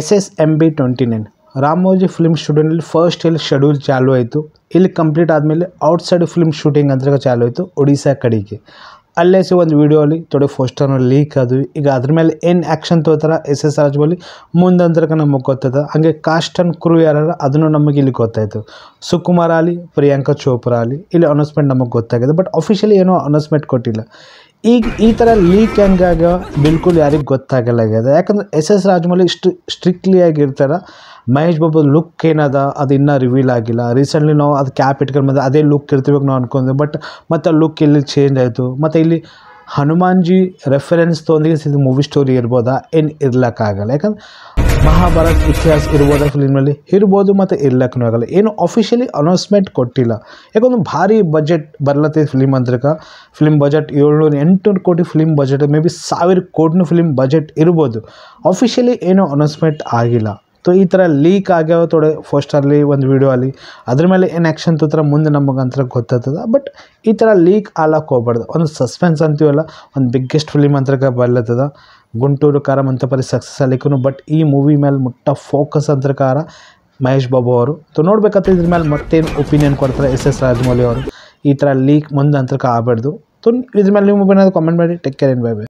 SSMB29 Ramoji film ಸ್ಟುಡಿಯೋನಲ್ಲಿ first ಇಲ್ಲಿ schedule ಚಾಲು ಆಯಿತು. ಇಲ್ಲಿ ಕಂಪ್ಲೀಟ್ ಆದಮೇಲೆ ಔಟ್ಸೈಡ್ ಫಿಲ್ಮ್ ಶೂಟಿಂಗ್ ಅಂತ ಚಾಲು ಆಯಿತು ಒಡಿಶಾ ಕಡೆಗೆ. ಅಲ್ಲೇ ಒಂದು ವೀಡಿಯೋ ಅಲ್ಲಿ ಥೋಡೆ ಪೋಸ್ಟರ್ನ ಲೀಕ್ ಅದು. ಈಗ ಅದ್ರ ಮೇಲೆ ಏನು ಆ್ಯಕ್ಷನ್ ತೋತಾರ SS ರಾಜಮೌಳಿ ಮುಂದಂತರಕ್ಕೆ ನಮಗೆ ಗೊತ್ತದ. ಹಾಗೆ ಕಾಸ್ಟ್ ಆ್ಯಂಡ್ ಕ್ರೂ ಯಾರು ಅದನ್ನು ನಮಗೆ ಇಲ್ಲಿ ಗೊತ್ತಾಯಿತು. ಸುಕುಮಾರ್ ಆಲಿ, ಪ್ರಿಯಾಂಕಾ ಚೋಪ್ರಾ ಆಲಿ ಇಲ್ಲಿ ಅನೌನ್ಸ್ಮೆಂಟ್ ನಮಗೆ ಗೊತ್ತಾಗಿದೆ. ಬಟ್ ಅಫಿಷಿಯಲಿ ಏನೋ ಅನೌನ್ಸ್ಮೆಂಟ್ ಕೊಟ್ಟಿಲ್ಲ. ಈಗ ಈ ಥರ ಲೀಕ್ ಹೆಂಗಾಗ ಬಿಲ್ಕುಲ್ ಯಾರಿಗೆ ಗೊತ್ತಾಗಲಾಗ್ಯದ. ಯಾಕಂದ್ರೆ SS ರಾಜಮೌಳಿ ಸ್ಟ್ರಿಕ್ಟ್ಲಿ ಆಗಿರ್ತಾರೆ. ಮಹೇಶ್ ಬಾಬು ಲುಕ್ ಏನದ ಅದು ಇನ್ನೂ ರಿವೀಲ್ ಆಗಿಲ್ಲ. ರೀಸೆಂಟ್ಲಿ ನಾವು ಅದು ಕ್ಯಾಪ್ ಇಟ್ಕೊಂಡು ಬಂದು ಅದೇ ಲುಕ್ ಇರ್ತೀವಿ ನಾವು ಅನ್ಕೊಂಡ್ವಿ. ಬಟ್ ಮತ್ತು ಲುಕ್ ಇಲ್ಲಿ ಚೇಂಜ್ ಆಯಿತು. ಮತ್ತು ಇಲ್ಲಿ ಹನುಮಾನ್ಜಿ ರೆಫರೆನ್ಸ್ ತೊಗೊಂಡಿಗೆ ಇದು ಮೂವಿ ಸ್ಟೋರಿ ಇರ್ಬೋದಾ ಏನು ಇರ್ಲಕ್ಕಾಗಲ್ಲ. ಯಾಕಂದ್ರೆ ಮಹಾಭಾರತ ಇತಿಹಾಸ ಇರ್ಬೋದಾ ಫಿಲ್ಮಲ್ಲಿ ಇರ್ಬೋದು ಮತ್ತು ಇರ್ಲಕ್ಕೂ ಆಗಲ್ಲ. ಏನು ಅಫಿಷಿಯಲಿ ಅನೌನ್ಸ್ಮೆಂಟ್ ಕೊಟ್ಟಿಲ್ಲ. ಯಾಕಂದ್ರೆ ಭಾರಿ ಬಜೆಟ್ ಬರ್ಲತ್ತೈತೆ ಫಿಲ್ಮ್ ಅಂದ್ರಕ್ಕೆ. ಫಿಲ್ಮ್ ಬಜೆಟ್ 700-800 ಕೋಟಿ ಫಿಲ್ಮ್ ಬಜೆಟ್, ಮೇ ಬಿ 1000 ಕೋಟಿನೂ ಫಿಲ್ಮ್ ಬಜೆಟ್ ಇರ್ಬೋದು. ಅಫಿಷಿಯಲಿ ಏನೂ ಅನೌನ್ಸ್ಮೆಂಟ್ ಆಗಿಲ್ಲ. ಸೊ ಈ ಥರ ಲೀಕ್ ಆಗ್ಯಾವ ಥೋಡೆ ಪೋಸ್ಟರ್ಲಿ ಒಂದು ವೀಡಿಯೋ ಅಲ್ಲಿ ಅದ್ರ ಮೇಲೆ ಏನು ಆ್ಯಕ್ಷನ್ ತೋತ್ರ ಮುಂದೆ ನಮಗೆ ಅಂತ ಗೊತ್ತಾಗ್ತದೆ. ಬಟ್ ಈ ಥರ ಲೀಕ್ ಆಲಕ್ಕೆ ಹೋಗ್ಬಾರ್ದು. ಒಂದು ಸಸ್ಪೆನ್ಸ್ ಅಂತೀವಲ್ಲ, ಒಂದು ಬಿಗ್ಗೆಸ್ಟ್ ಫಿಲ್ಮ್ ಅಂತಕ್ಕೆ ಬರ್ಲತ್ತದ. ಗುಂಟೂರು ಕಾರಂ ಅಂತ ಪರಿ ಸಕ್ಸಸ್ ಅಲ್ಲಿಕ್ಕೂ. ಬಟ್ ಈ ಮೂವಿ ಮೇಲೆ ಮುಟ್ಟ ಫೋಕಸ್ ಅಂತಕಾರ ಮಹೇಶ್ ಬಾಬು ಅವರು. ಸೊ ನೋಡ್ಬೇಕಾದ್ರೆ ಇದ್ರ ಮೇಲೆ ಮತ್ತೇನು ಒಪಿನಿಯನ್ ಕೊಡ್ತಾರೆ SS ರಾಜಮೌಳಿ ಅವರು. ಈ ಥರ ಲೀಕ್ ಮುಂದೆ ಅಂತಕ್ಕೆ ಆಗಬಾರ್ದು. ಸೊ ಇದ್ರ ಮೇಲೆ ನೀವು ಏನಾದರೂ ಕಾಮೆಂಟ್ ಮಾಡಿ. Take care, bye bye.